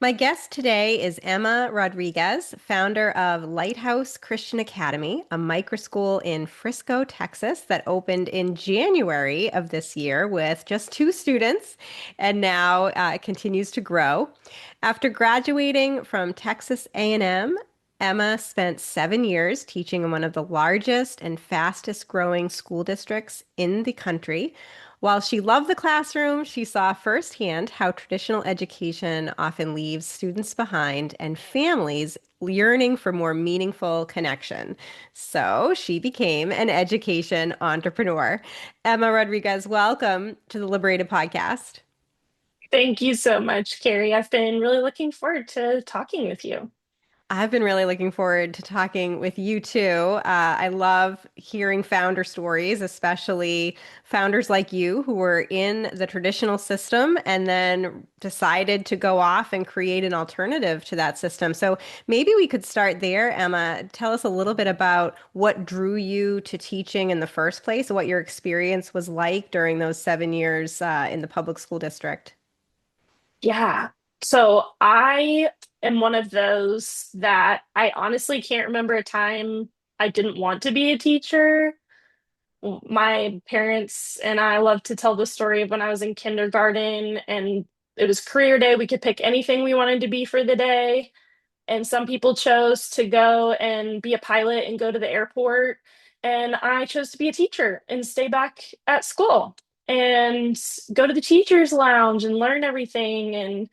My guest today is Emma Rodriguez, founder of Lighthouse Christian Academy, a microschool in Frisco, Texas, that opened in January of this year with just two students and now continues to grow. After graduating from Texas A&M, Emma spent 7 years teaching in one of the largest and fastest growing school districts in the country. While she loved the classroom, she saw firsthand how traditional education often leaves students behind and families yearning for more meaningful connection. So she became an education entrepreneur. Emma Rodriguez, welcome to the Liberated Podcast. Thank you so much, Carrie. I've been really looking forward to talking with you. I've been really looking forward to talking with you too. I love hearing founder stories, especially founders like you who were in the traditional system and then decided to go off and create an alternative to that system. So maybe we could start there. Emma, tell us a little bit about what drew you to teaching in the first place, what your experience was like during those 7 years in the public school district. Yeah. So I am one of those that I honestly can't remember a time I didn't want to be a teacher. My parents and I love to tell the story of when I was in kindergarten and it was career day. We could pick anything we wanted to be for the day. And some people chose to go and be a pilot and go to the airport. And I chose to be a teacher and stay back at school and go to the teacher's lounge and learn everything. And,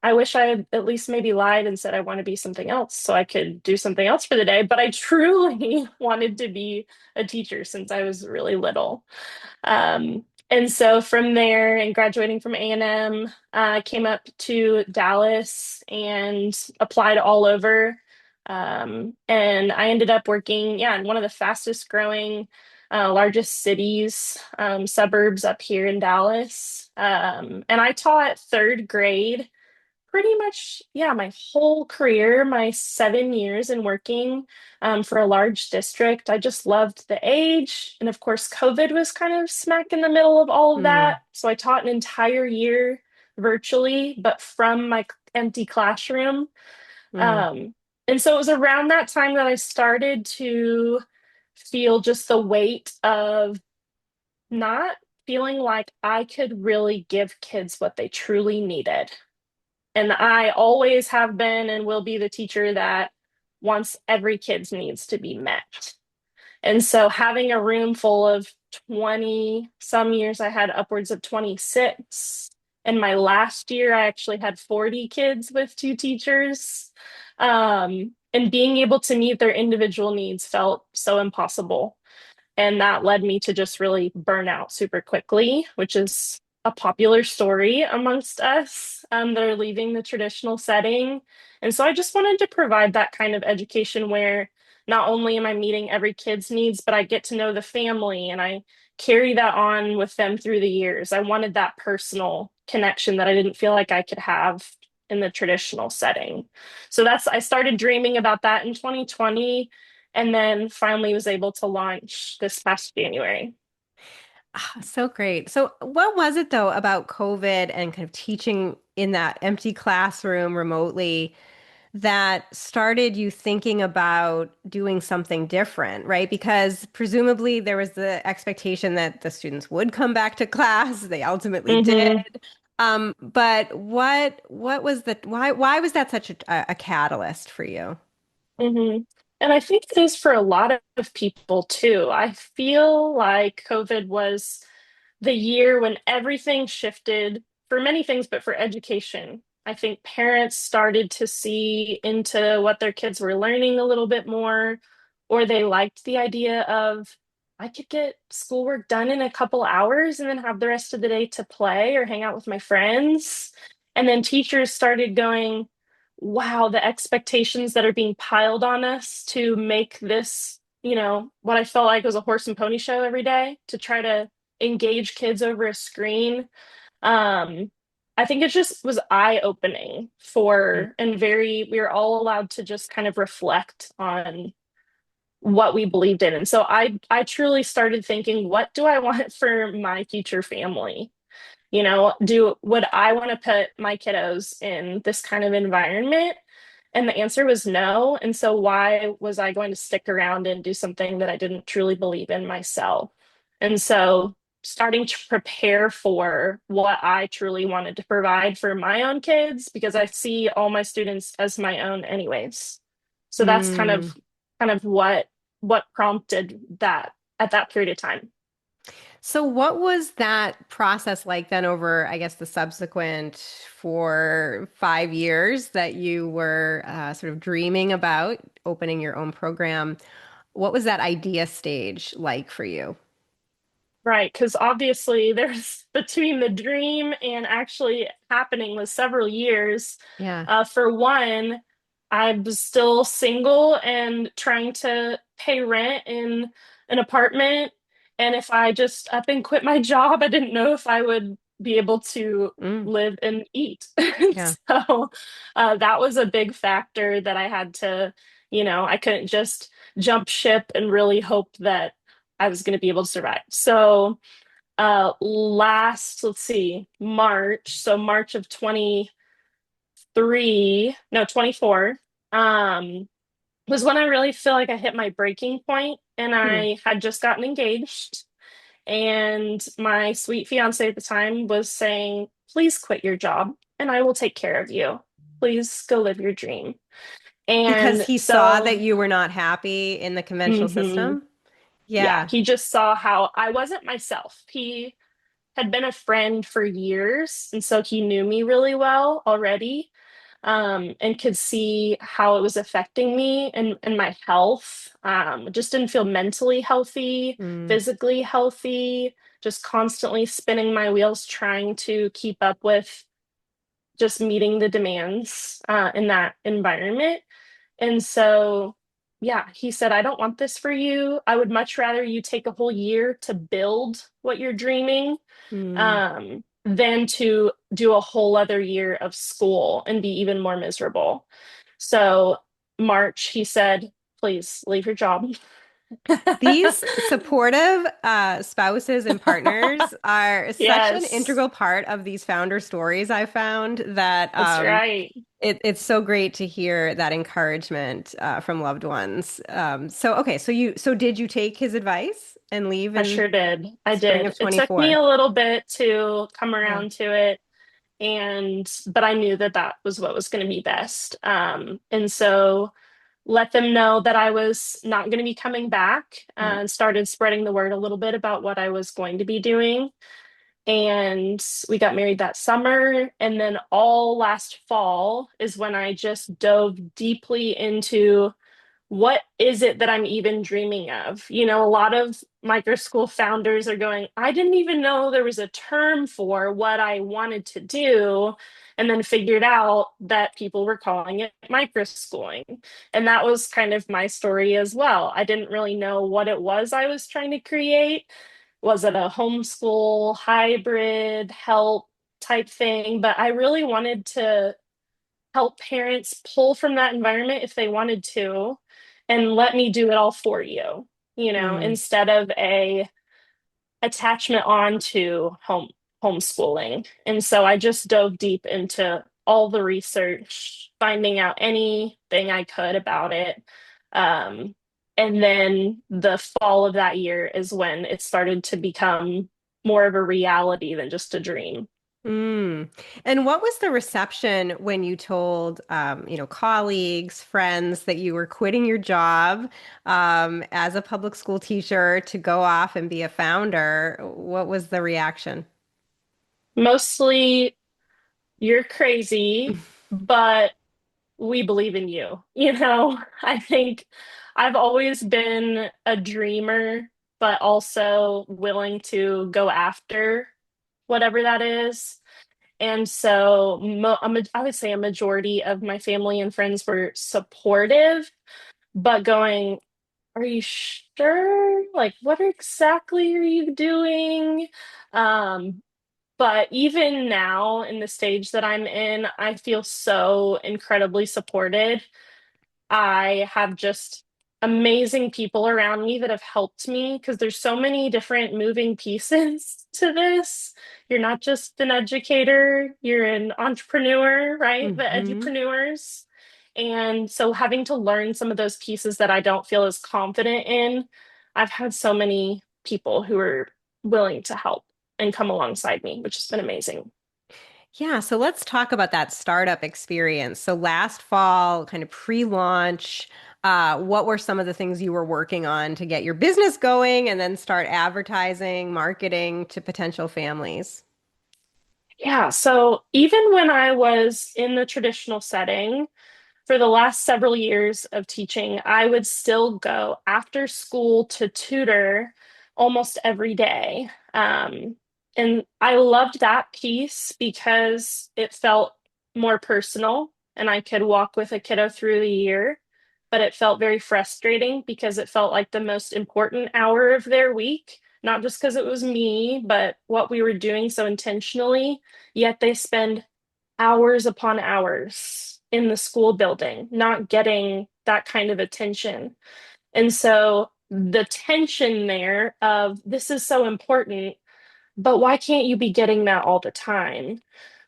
I wish I had at least maybe lied and said I want to be something else so I could do something else for the day. But I truly wanted to be a teacher since I was really little. And so from there and graduating from A&M, I came up to Dallas and applied all over. And I ended up working, yeah, in one of the fastest growing, largest cities, suburbs up here in Dallas. And I taught third grade pretty much, yeah, my whole career, my 7 years in working for a large district. I just loved the age. And of course, COVID was kind of smack in the middle of all of Mm, that. So I taught an entire year virtually, but from my empty classroom. mm, Um, and so it was around that time that I started to feel just the weight of not feeling like I could really give kids what they truly needed. And I always have been and will be the teacher that wants every kid's needs to be met. And so having a room full of 20, some years I had upwards of 26. And my last year, I actually had 40 kids with two teachers. And being able to meet their individual needs felt so impossible. And that led me to just really burn out super quickly, which is a popular story amongst us that are leaving the traditional setting. And so I just wanted to provide that kind of education where not only am I meeting every kid's needs, but I get to know the family and I carry that on with them through the years. I wanted that personal connection that I didn't feel like I could have in the traditional setting. So I started dreaming about that in 2020 and then finally was able to launch this past January. so great. So, what was it though about COVID and kind of teaching in that empty classroom remotely that started you thinking about doing something different, right? Because presumably there was the expectation that the students would come back to class. They ultimately did. Hmm. But what was the why was that such a catalyst for you? Hmm. And I think it is for a lot of people too. I feel like COVID was the year when everything shifted for many things, but for education. I think parents started to see into what their kids were learning a little bit more, or they liked the idea of, I could get schoolwork done in a couple hours and then have the rest of the day to play or hang out with my friends. And then teachers started going, wow, the expectations that are being piled on us to make this, what I felt like was a horse and pony show every day to try to engage kids over a screen. Um, I think it just was eye-opening and we were all allowed to just kind of reflect on what we believed in. And so I truly started thinking, what do I want for my future family? Would I want to put my kiddos in this kind of environment? And the answer was no. And so why was I going to stick around and do something that I didn't truly believe in myself? And so starting to prepare for what I truly wanted to provide for my own kids, because I see all my students as my own anyways. So that's Mm. kind of what prompted that at that period of time. So what was that process like then over, I guess, the subsequent 4, 5 years that you were sort of dreaming about opening your own program? What was that idea stage like for you? Right, because obviously there's between the dream and actually happening was several years. Yeah. For one, I was still single and trying to pay rent in an apartment. And if I just up and quit my job, I didn't know if I would be able to Mm. live and eat. Yeah. So that was a big factor that I had to, I couldn't just jump ship and really hope that I was going to be able to survive. So let's see, March of 23, no, 24, um, was when I really feel like I hit my breaking point, and Hmm. I had just gotten engaged. And my sweet fiance at the time was saying, please quit your job and I will take care of you. Please go live your dream. Because And he saw that so, you were not happy in the conventional mhm, system? yeah, Yeah. he just saw how I wasn't myself. He had been a friend for years, and so he knew me really well already, and could see how it was affecting me and my health. Just didn't feel mentally healthy, Mm. physically healthy, just constantly spinning my wheels trying to keep up with just meeting the demands in that environment. And so, yeah, he said, I don't want this for you. I would much rather you take a whole year to build what you're dreaming Mm. than to do a whole other year of school and be even more miserable. So, March, he said, please leave your job. These supportive spouses and partners are such an Yes, integral part of these founder stories I found that that's right. it's so great to hear that encouragement from loved ones. So did you take his advice and leave I in sure did. I spring did. of It took me 24? a little bit to come Yeah. around to it, but I knew that that was what was going to be best. And so let them know that I was not going to be coming back, Yeah. and started spreading the word a little bit about what I was going to be doing. And we got married that summer. And then all last fall is when I just dove deeply into what is it that I'm even dreaming of? A lot of micro school founders are going, I didn't even know there was a term for what I wanted to do, and then figured out that people were calling it micro schooling. And that was kind of my story as well. I didn't really know what it was I was trying to create. Was it a homeschool, hybrid, help type thing? But I really wanted to help parents pull from that environment if they wanted to, and let me do it all for you, Mm. instead of a attachment on to homeschooling. And so I just dove deep into all the research, finding out anything I could about it. Um, and then the fall of that year is when it started to become more of a reality than just a dream. Mm. And what was the reception when you told, colleagues, friends that you were quitting your job, as a public school teacher to go off and be a founder? What was the reaction? Mostly, you're crazy, but we believe in you. I think I've always been a dreamer, but also willing to go after whatever that is. And so I would say a majority of my family and friends were supportive, but going, are you sure? Like, what exactly are you doing? Um, but even now, in the stage that I'm in, I feel so incredibly supported. I have just amazing people around me that have helped me because there's so many different moving pieces to this. You're not just an educator, you're an entrepreneur, right? The Hmm. edupreneurs. And so having to learn some of those pieces that I don't feel as confident in, I've had so many people who are willing to help and come alongside me, which has been amazing. Yeah, so let's talk about that startup experience. So last fall, kind of pre-launch, what were some of the things you were working on to get your business going and then start advertising, marketing to potential families? Yeah, so even when I was in the traditional setting, for the last several years of teaching, I would still go after school to tutor almost every day. And I loved that piece because it felt more personal and I could walk with a kiddo through the year. But it felt very frustrating because it felt like the most important hour of their week, not just because it was me, but what we were doing so intentionally. Yet they spend hours upon hours in the school building, not getting that kind of attention. And so the tension there of this is so important, but why can't you be getting that all the time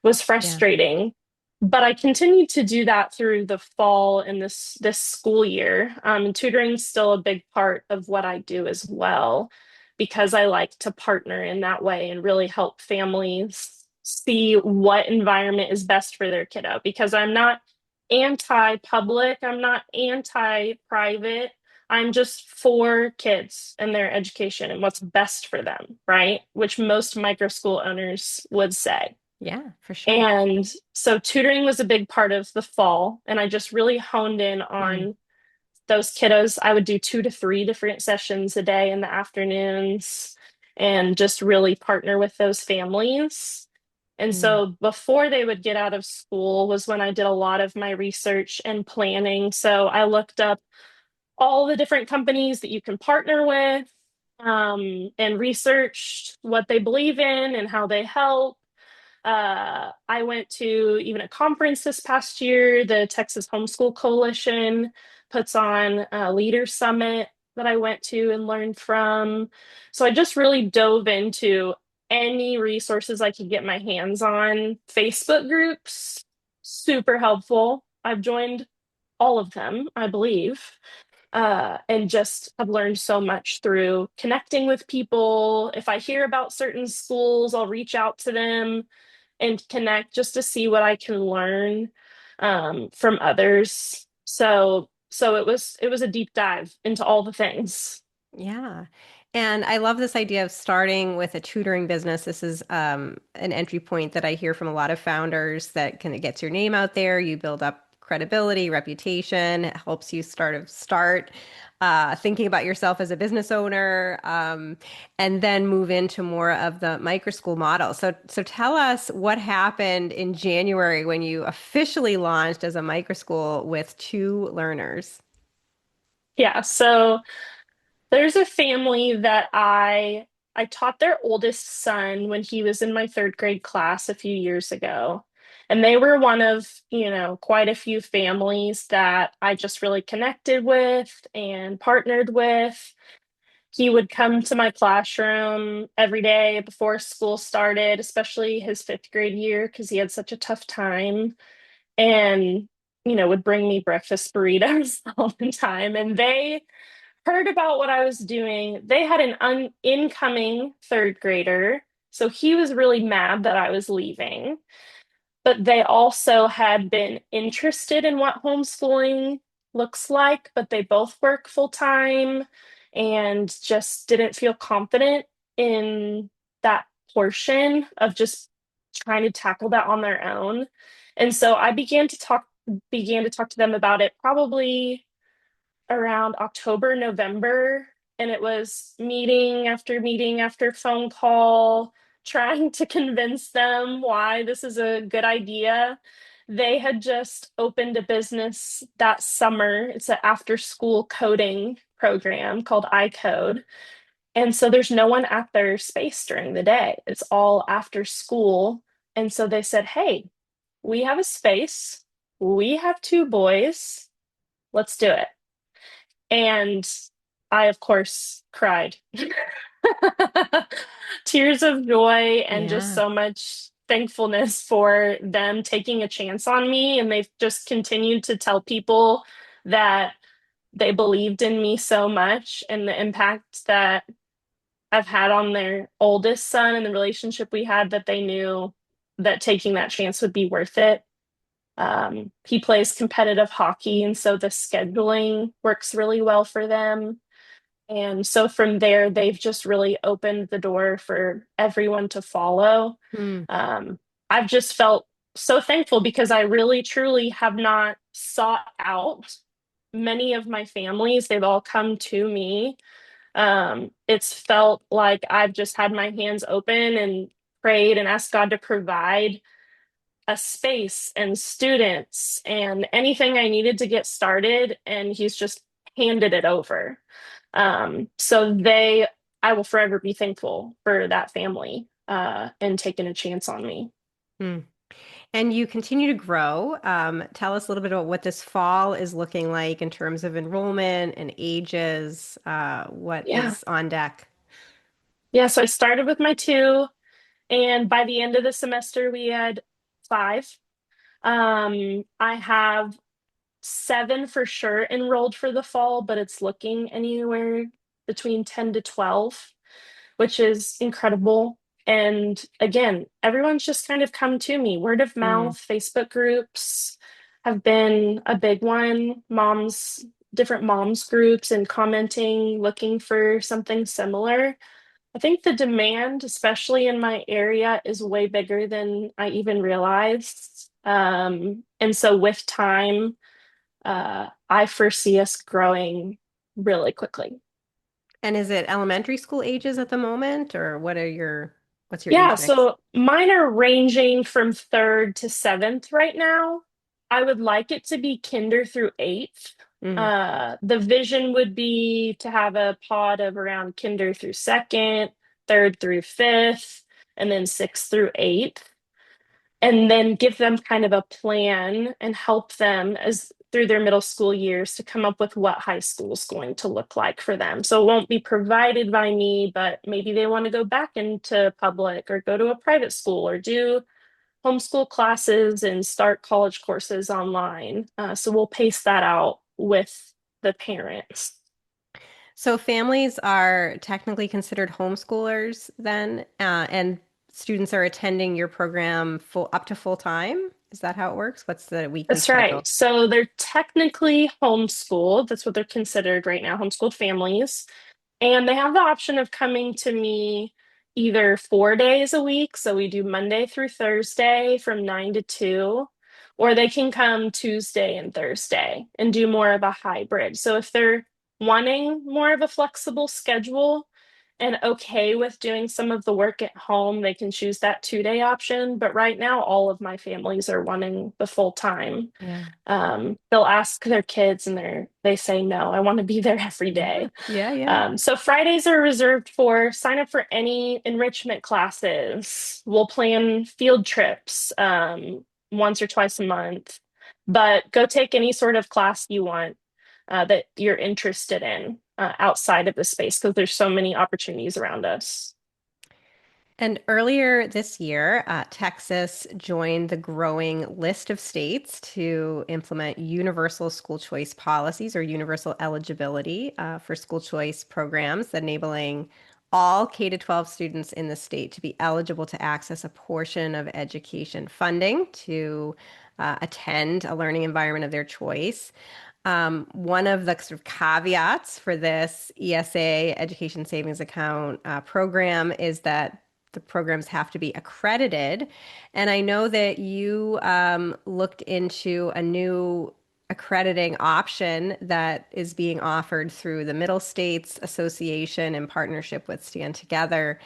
was Yeah. frustrating. But I continued to do that through the fall and this school year. And tutoring is still a big part of what I do as well, because I like to partner in that way and really help families see what environment is best for their kiddo. Because I'm not anti-public, I'm not anti-private. I'm just for kids and their education and what's best for them, right? Which most micro school owners would say. Yeah, for sure. And so tutoring was a big part of the fall. And I just really honed in Mm. on those kiddos. I would do 2 to 3 different sessions a day in the afternoons and just really partner with those families. And Mm. so before they would get out of school was when I did a lot of my research and planning. So I looked up all the different companies that you can partner with, and researched what they believe in and how they help. I went to even a conference this past year. The Texas Homeschool Coalition puts on a leader summit that I went to and learned from. So I just really dove into any resources I could get my hands on. Facebook groups, super helpful. I've joined all of them, I believe, and just have learned so much through connecting with people. If I hear about certain schools, I'll reach out to them and connect just to see what I can learn from others. So it was a deep dive into all the things. Yeah. And I love this idea of starting with a tutoring business. This is an entry point that I hear from a lot of founders that kind of gets your name out there. You build up credibility, reputation. It helps you start thinking about yourself as a business owner, and then move into more of the micro school model. So tell us what happened in January when you officially launched as a micro school with 2 learners. Yeah, so there's a family that I taught their oldest son when he was in my third grade class a few years ago. And they were one of, quite a few families that I just really connected with and partnered with. He would come to my classroom every day before school started, especially his fifth grade year, because he had such a tough time. And, would bring me breakfast burritos all the time. And they heard about what I was doing. They had an incoming third grader. So he was really mad that I was leaving. But they also had been interested in what homeschooling looks like, but they both work full time and just didn't feel confident in that portion of just trying to tackle that on their own. And so I began to talk to them about it probably around October, November, and it was meeting after phone call, trying to convince them why this is a good idea. They had just opened a business that summer. It's an after school coding program called iCode. And so there's no one at their space during the day. It's all after school. And so they said, "Hey, we have a space. We have 2 boys. Let's do it." And I, of course, cried. Tears of joy and just Yeah. so much thankfulness for them taking a chance on me. And they've just continued to tell people that they believed in me so much and the impact that I've had on their oldest son and the relationship we had that they knew that taking that chance would be worth it. He plays competitive hockey, and so the scheduling works really well for them. And so from there, they've just really opened the door for everyone to follow. Hmm. Um, I've just felt so thankful because I really, truly have not sought out many of my families. They've all come to me. It's felt like I've just had my hands open and prayed and asked God to provide a space and students and anything I needed to get started, and He's just handed it over. So I will forever be thankful for that family and taking a chance on me. Hmm. And you continue to grow. Tell us a little bit about what this fall is looking like in terms of enrollment and ages. What Yeah. is on deck? Yeah. So I started with my two, and by the end of the semester, we had five. I have seven for sure enrolled for the fall, but it's looking anywhere between 10 to 12, which is incredible. And again, everyone's just kind of come to me. Word of Hmm. mouth, Facebook groups have been a big one. Different moms groups and commenting, looking for something similar. I think the demand, especially in my area, is way bigger than I even realized. And so with time, I foresee us growing really quickly. And is it elementary school ages at the moment, or what's your Yeah, age mix? so mine are ranging from third to seventh right now. I would like it to be kinder through eighth. Mm. The vision would be to have a pod of around kinder through second, third through fifth, and then sixth through eighth, and then give them kind of a plan and help them as through their middle school years to come up with what high school is going to look like for them. So it won't be provided by me, but maybe they want to go back into public or go to a private school or do homeschool classes and start college courses online. So we'll pace that out with the parents. So families are technically considered homeschoolers then, and students are attending your program full up to full time. Is that how it works? What's the weekly That's schedule? right. So they're technically homeschooled. That's what they're considered right now, homeschooled families. And they have the option of coming to me either 4 days a week. So we do Monday through Thursday from 9 to 2, or they can come Tuesday and Thursday and do more of a hybrid. So if they're wanting more of a flexible schedule and okay with doing some of the work at home, they can choose that 2 day option. But right now, all of my families are wanting the full time. Yeah. They'll ask their kids and they say no, I want to be there every day. Yeah, yeah. So Fridays are reserved for sign up for any enrichment classes. We'll plan field trips once or twice a month, but go take any sort of class you want that you're interested in outside of the space because there's so many opportunities around us. And earlier this year, Texas joined the growing list of states to implement universal school choice policies or universal eligibility for school choice programs, enabling all K to 12 students in the state to be eligible to access a portion of education funding to attend a learning environment of their choice. One of the sort of caveats for this ESA Education Savings Account program is that the programs have to be accredited. And I know that you looked into a new accrediting option that is being offered through the Middle States Association in partnership with Stand Together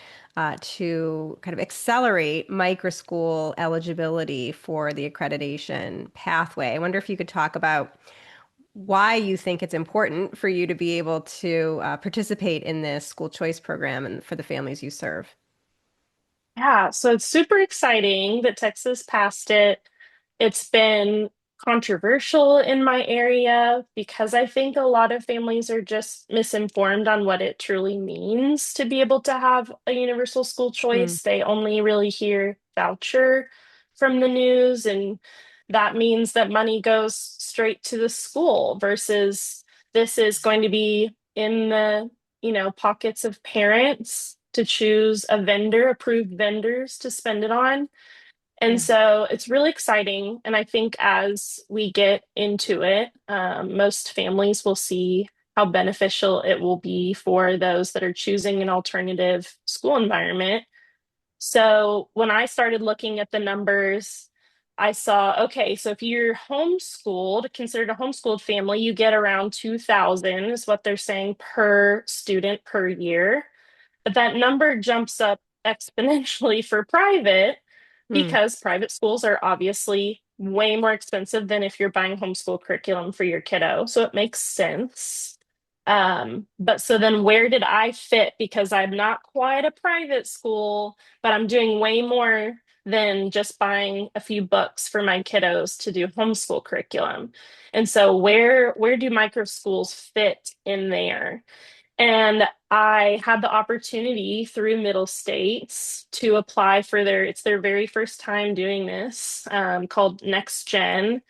to kind of accelerate microschool eligibility for the accreditation pathway. I wonder if you could talk about why you think it's important for you to be able to participate in this school choice program and for the families you serve. Yeah, so it's super exciting that Texas passed it. It's been controversial in my area because I think a lot of families are just misinformed on what it truly means to be able to have a universal school Mm, choice. They only really hear voucher from the news, and that means that money goes straight to the school versus this is going to be in the, pockets of parents to choose a vendor, approved vendors to spend it on. And yeah. so it's really exciting. And I think as we get into it, most families will see how beneficial it will be for those that are choosing an alternative school environment. So when I started looking at the numbers, I saw, okay, so if you're homeschooled, considered a homeschooled family, you get around 2,000 is what they're saying per student per year. But that number jumps up exponentially for private Mm, because private schools are obviously way more expensive than if you're buying homeschool curriculum for your kiddo. So it makes sense. But so then where did I fit? Because I'm not quite a private school, but I'm doing way more than just buying a few books for my kiddos to do homeschool curriculum. And so where do micro schools fit in there? And I had the opportunity through Middle States to apply for it's their very first time doing this, called Next Gen.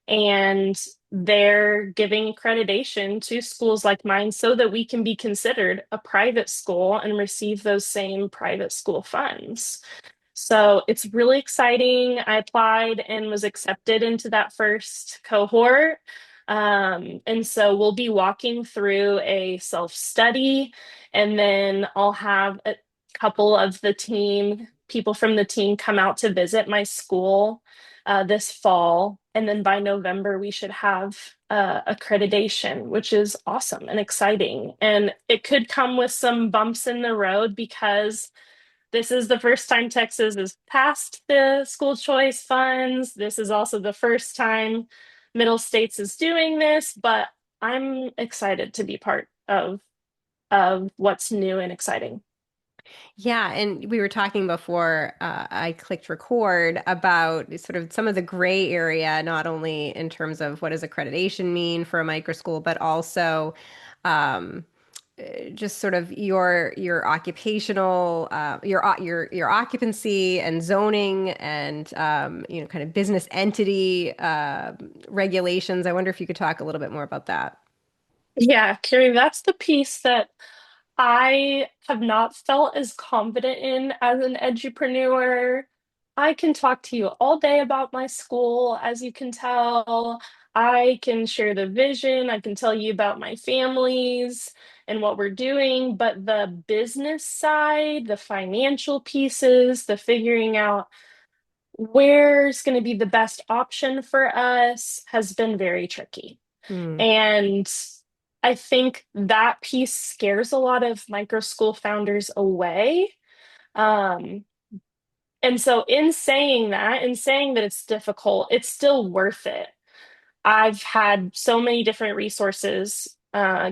And they're giving accreditation to schools like mine so that we can be considered a private school and receive those same private school funds. So it's really exciting. I applied and was accepted into that first cohort. And so we'll be walking through a self-study, and then I'll have a couple of people from the team come out to visit my school this fall. And then by November, we should have accreditation, which is awesome and exciting. And it could come with some bumps in the road because this is the first time Texas has passed the school choice funds. This is also the first time Middle States is doing this, but I'm excited to be part of what's new and exciting. yeah, and we were talking before I clicked record about sort of some of the gray area, not only in terms of what does accreditation mean for a micro school, but also um, just sort of your occupational your occupancy and zoning and kind of business entity regulations. I wonder if you could talk a little bit more about that. Yeah, Carrie, that's the piece that I have not felt as confident in as an edupreneur. I can talk to you all day about my school, as you can tell. I can share the vision. I can tell you about my families and what we're doing. But the business side, the financial pieces, the figuring out where's going to be the best option for us has been very tricky. Hmm. And I think that piece scares a lot of micro school founders away. Um, and so, in saying that it's difficult, it's still worth it. I've had so many different resources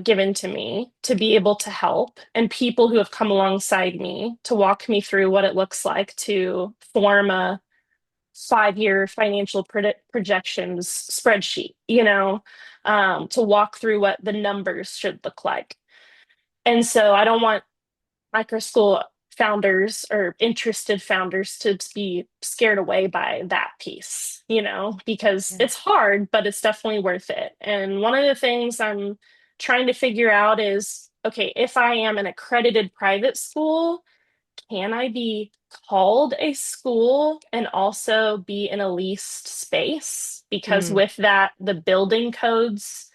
given to me to be able to help, and people who have come alongside me to walk me through what it looks like to form a 5-year financial projections spreadsheet, to walk through what the numbers should look like. And so I don't want micro school founders or interested founders to be scared away by that piece, because Yeah. it's hard, but it's definitely worth it. And one of the things I'm trying to figure out is, okay, if I am an accredited private school, can I be called a school and also be in a leased space? Because Hmm. with that, the building codes,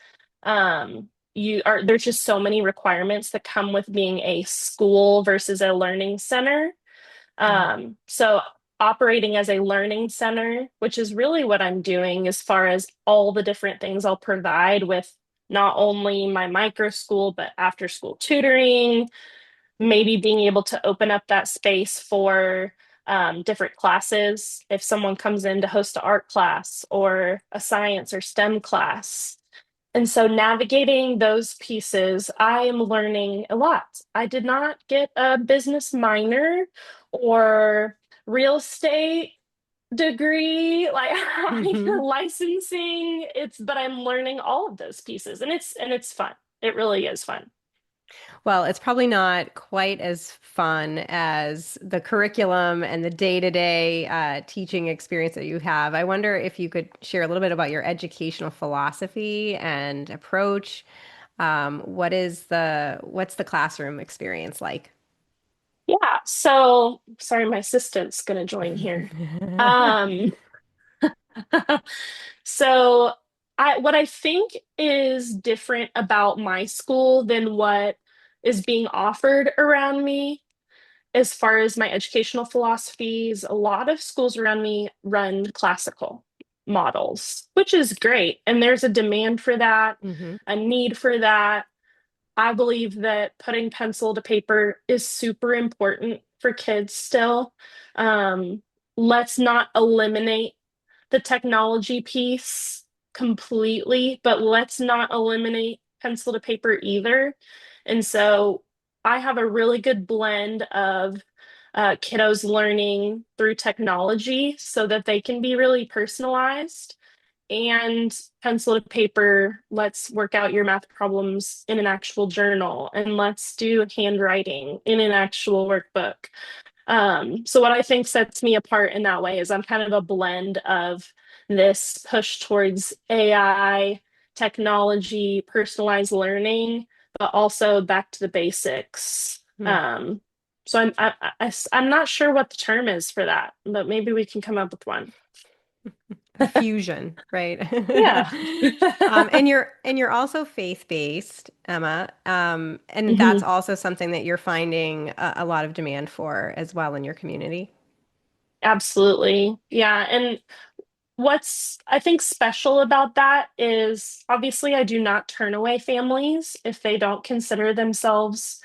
there's just so many requirements that come with being a school versus a learning center. Right. So operating as a learning center, which is really what I'm doing as far as all the different things I'll provide with not only my micro school, but after school tutoring, maybe being able to open up that space for different classes. If someone comes in to host an art class or a science or STEM class. And so navigating those pieces, I am learning a lot. I did not get a business minor or real estate. degree, like Hmm. licensing. But I'm learning all of those pieces, and it's fun. It really is fun. Well, it's probably not quite as fun as the curriculum and the day-to-day teaching experience that you have. I wonder if you could share a little bit about your educational philosophy and approach. What's the classroom experience like? Yeah. So sorry, my assistant's gonna join here. Um, so what I think is different about my school than what is being offered around me as far as my educational philosophies, a lot of schools around me run classical models, which is great. And there's a demand for that, Hmm. a need for that. I believe that putting pencil to paper is super important for kids still. Um, let's not eliminate the technology piece completely, but let's not eliminate pencil to paper either. And so I have a really good blend of kiddos learning through technology so that they can be really personalized and pencil to paper, let's work out your math problems in an actual journal and let's do handwriting in an actual workbook. So what I think sets me apart in that way is I'm kind of a blend of this push towards AI, technology, personalized learning, but also back to the basics. So I'm not sure what the term is for that, but maybe we can come up with one. A fusion, right? Yeah. And you're also faith-based, Emma, and that's Mhm. also something that you're finding a lot of demand for as well in your community. Absolutely. Yeah. And what's, I think, special about that is obviously I do not turn away families if they don't consider themselves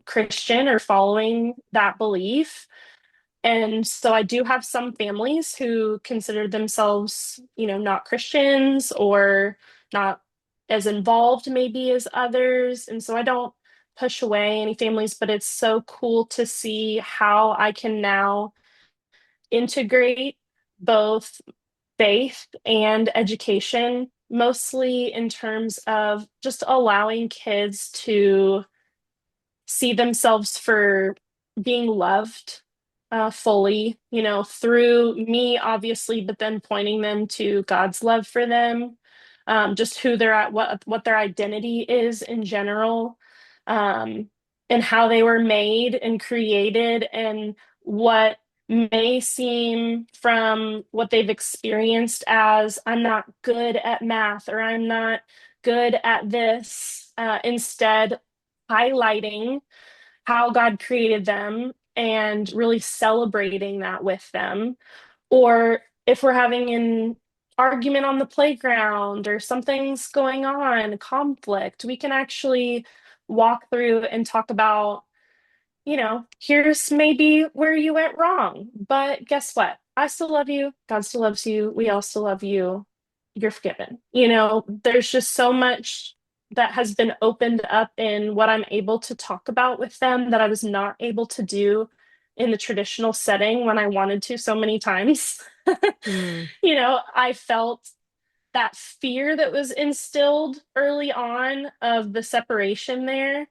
Christian or following that belief. And so I do have some families who consider themselves, not Christians or not as involved maybe as others. And so I don't push away any families, but it's so cool to see how I can now integrate both faith and education, mostly in terms of just allowing kids to see themselves for being loved fully, through me, obviously, but then pointing them to God's love for them, just who they're at, what their identity is in general, um, and how they were made and created, and what may seem from what they've experienced as I'm not good at math or I'm not good at this. Instead, highlighting how God created them and really celebrating that with them. Or if we're having an argument on the playground or something's going on, conflict, we can actually walk through and talk about, here's maybe where you went wrong. But guess what? I still love you. God still loves you. We all still love you. You're forgiven. There's just so much that has been opened up in what I'm able to talk about with them that I was not able to do in the traditional setting when I wanted to so many times. Hmm. I felt that fear that was instilled early on of the separation there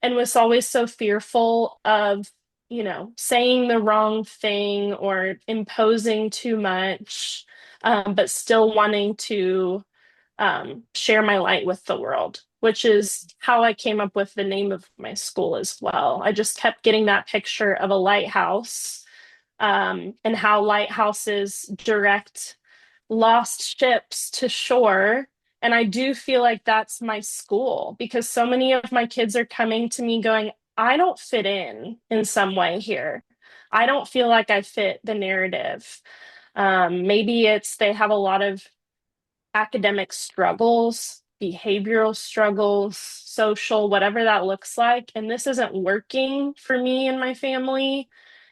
and was always so fearful of, saying the wrong thing or imposing too much, but still wanting to share my light with the world, which is how I came up with the name of my school as well. I just kept getting that picture of a lighthouse, and how lighthouses direct lost ships to shore. And I do feel like that's my school because so many of my kids are coming to me going, I don't fit in some way here. I don't feel like I fit the narrative. Maybe it's they have a lot of academic struggles, behavioral struggles, social, whatever that looks like. And this isn't working for me and my family.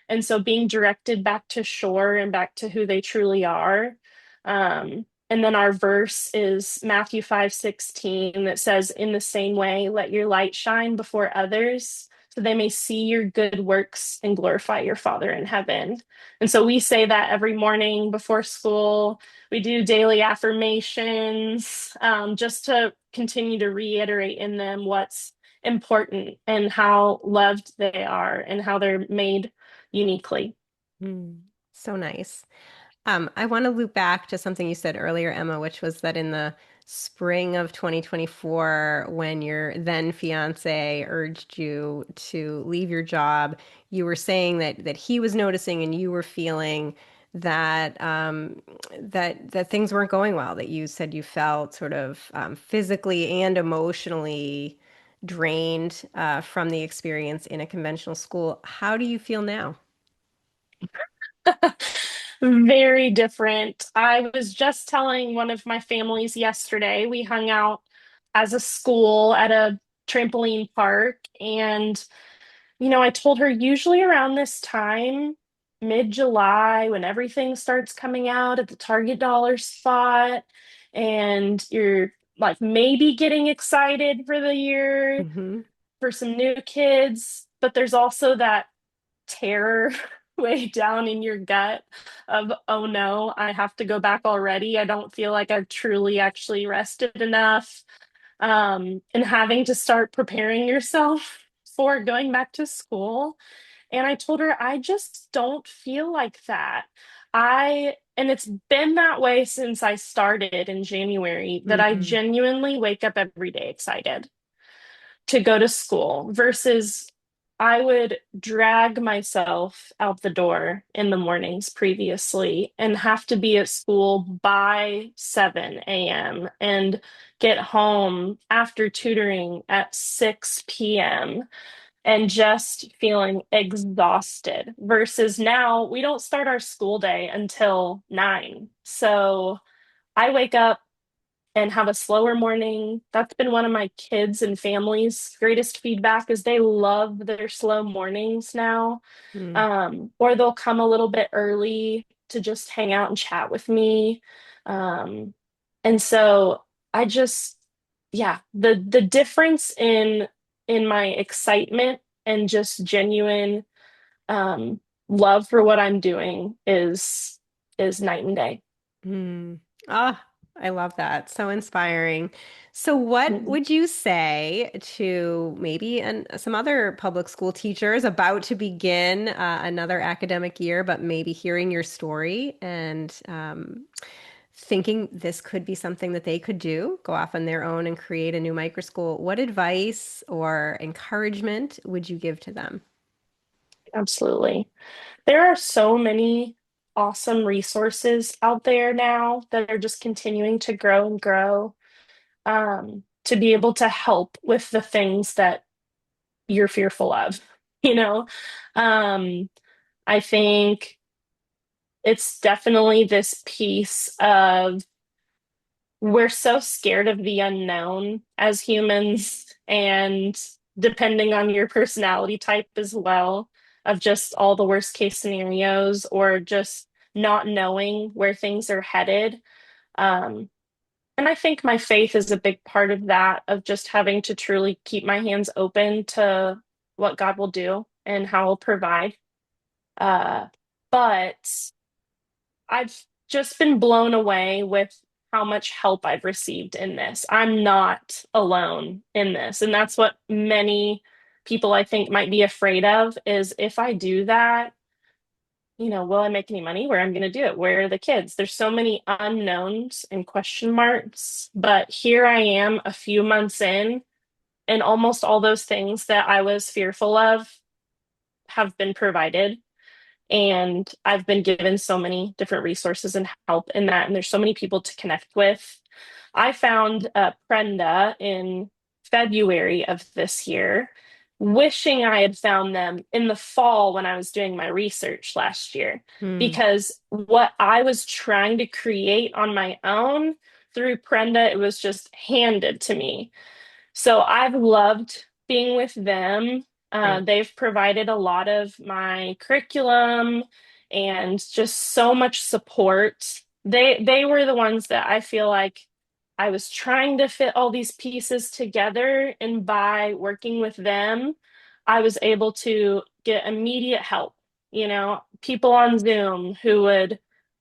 And so being directed back to shore and back to who they truly are. And then our verse is Matthew 5:16 that says, in the same way, let your light shine before others so they may see your good works and glorify your Father in heaven. And so we say that every morning before school. We do daily affirmations, just to continue to reiterate in them what's important and how loved they are and how they're made uniquely. Mm, so nice. I want to loop back to something you said earlier, Emma, which was that in the spring of 2024, when your then fiance urged you to leave your job, you were saying that he was noticing and you were feeling that that things weren't going well. That you said you felt sort of physically and emotionally drained from the experience in a conventional school. How do you feel now? Very different. I was just telling one of my families yesterday, we hung out as a school at a trampoline park. And, I told her usually around this time, mid-July, when everything starts coming out at the Target dollar spot, and you're like maybe getting excited for the year Hmm. for some new kids, but there's also that terror way down in your gut of, oh no, I have to go back already. I don't feel like I've truly actually rested enough. And having to start preparing yourself for going back to school. And I told her, I just don't feel like that. And it's been that way since I started in January, that I Hmm. genuinely wake up every day excited to go to school versus I would drag myself out the door in the mornings previously and have to be at school by 7 a.m. and get home after tutoring at 6 p.m. and just feeling exhausted versus now we don't start our school day until 9. So I wake up and have a slower morning. That's been one of my kids and family's greatest feedback is they love their slow mornings now. Mm. Or they'll come a little bit early to just hang out and chat with me. Um, and so I just, yeah, the difference in my excitement and just genuine um, love for what I'm doing is night and day. Mm. Ah, I love that. So inspiring. So, what Mm. would you say to maybe some other public school teachers about to begin another academic year, but maybe hearing your story and thinking this could be something that they could do, go off on their own and create a new micro school? What advice or encouragement would you give to them? Absolutely. There are so many awesome resources out there now that are just continuing to grow and grow, to be able to help with the things that you're fearful of. You know, um, I think it's definitely this piece of we're so scared of the unknown as humans, and depending on your personality type as well, of just all the worst case scenarios or just not knowing where things are headed. Um, and I think my faith is a big part of that, of just having to truly keep my hands open to what God will do and how He'll provide. Uh, but I've just been blown away with how much help I've received in this. I'm not alone in this. And that's what many people I think might be afraid of is if I do that, will I make any money? Where I'm going to do it? Where are the kids? There's so many unknowns and question marks. But here I am a few months in, and almost all those things that I was fearful of have been provided. And I've been given so many different resources and help in that. And there's so many people to connect with. I found Prenda in February of this year, wishing I had found them in the fall when I was doing my research last year, Mm. because what I was trying to create on my own through Prenda, it was just handed to me. So I've loved being with them. Right. They've provided a lot of my curriculum and just so much support. They were the ones that I feel like I was trying to fit all these pieces together, and by working with them, I was able to get immediate help, people on Zoom who would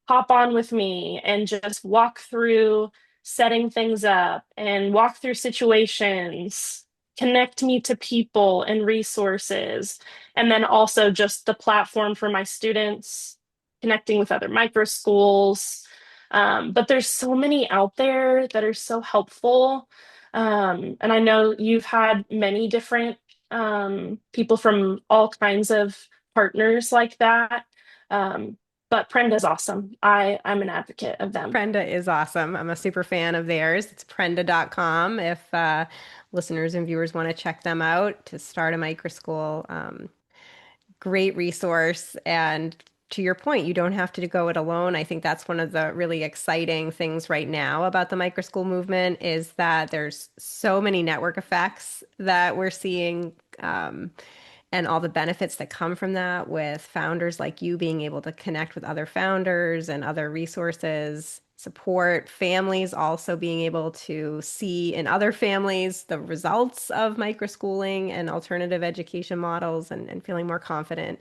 hop on with me and just walk through setting things up and walk through situations, connect me to people and resources, and then also just the platform for my students, connecting with other micro schools. But there's so many out there that are so helpful. And I know you've had many different people from all kinds of partners like that. Um, but Prenda's awesome. I'm an advocate of them. Prenda is awesome. I'm a super fan of theirs. It's prenda.com if listeners and viewers want to check them out to start a micro school. Great resource. And to your point, you don't have to go it alone. I think that's one of the really exciting things right now about the micro school movement is that there's so many network effects that we're seeing. And all the benefits that come from that with founders like you being able to connect with other founders and other resources, support families also being able to see in other families the results of microschooling and alternative education models and feeling more confident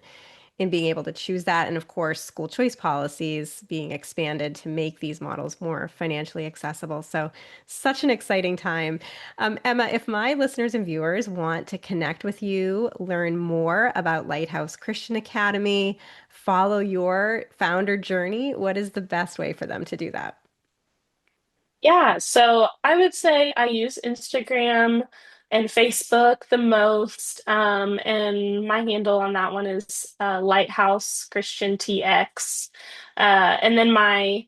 in being able to choose that. And of course, school choice policies being expanded to make these models more financially accessible. So, such an exciting time. Emma, if my listeners and viewers want to connect with you, learn more about Lighthouse Christian Academy, follow your founder journey, what is the best way for them to do that? Yeah, so I would say I use Instagram and Facebook the most. And my handle on that one is Lighthouse Christian TX. And then my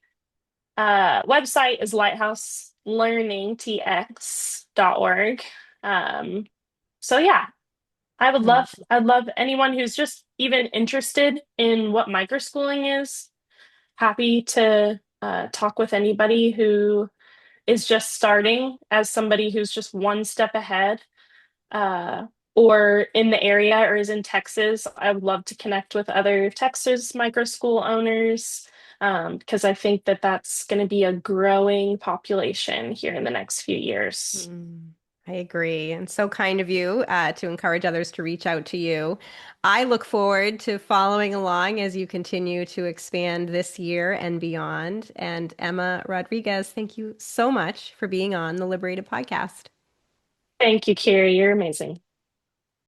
website is lighthouselearningtx.org. So yeah, I'd love anyone who's just even interested in what microschooling is, happy to talk with anybody who is just starting as somebody who's just one step ahead, uh, or in the area or is in Texas. I would love to connect with other Texas micro school owners, because I think that that's going to be a growing population here in the next few years. Mm, I agree. And so kind of you to encourage others to reach out to you. I look forward to following along as you continue to expand this year and beyond. And Emma Rodriguez, thank you so much for being on the Liberated podcast. Thank you, Carrie. You're amazing.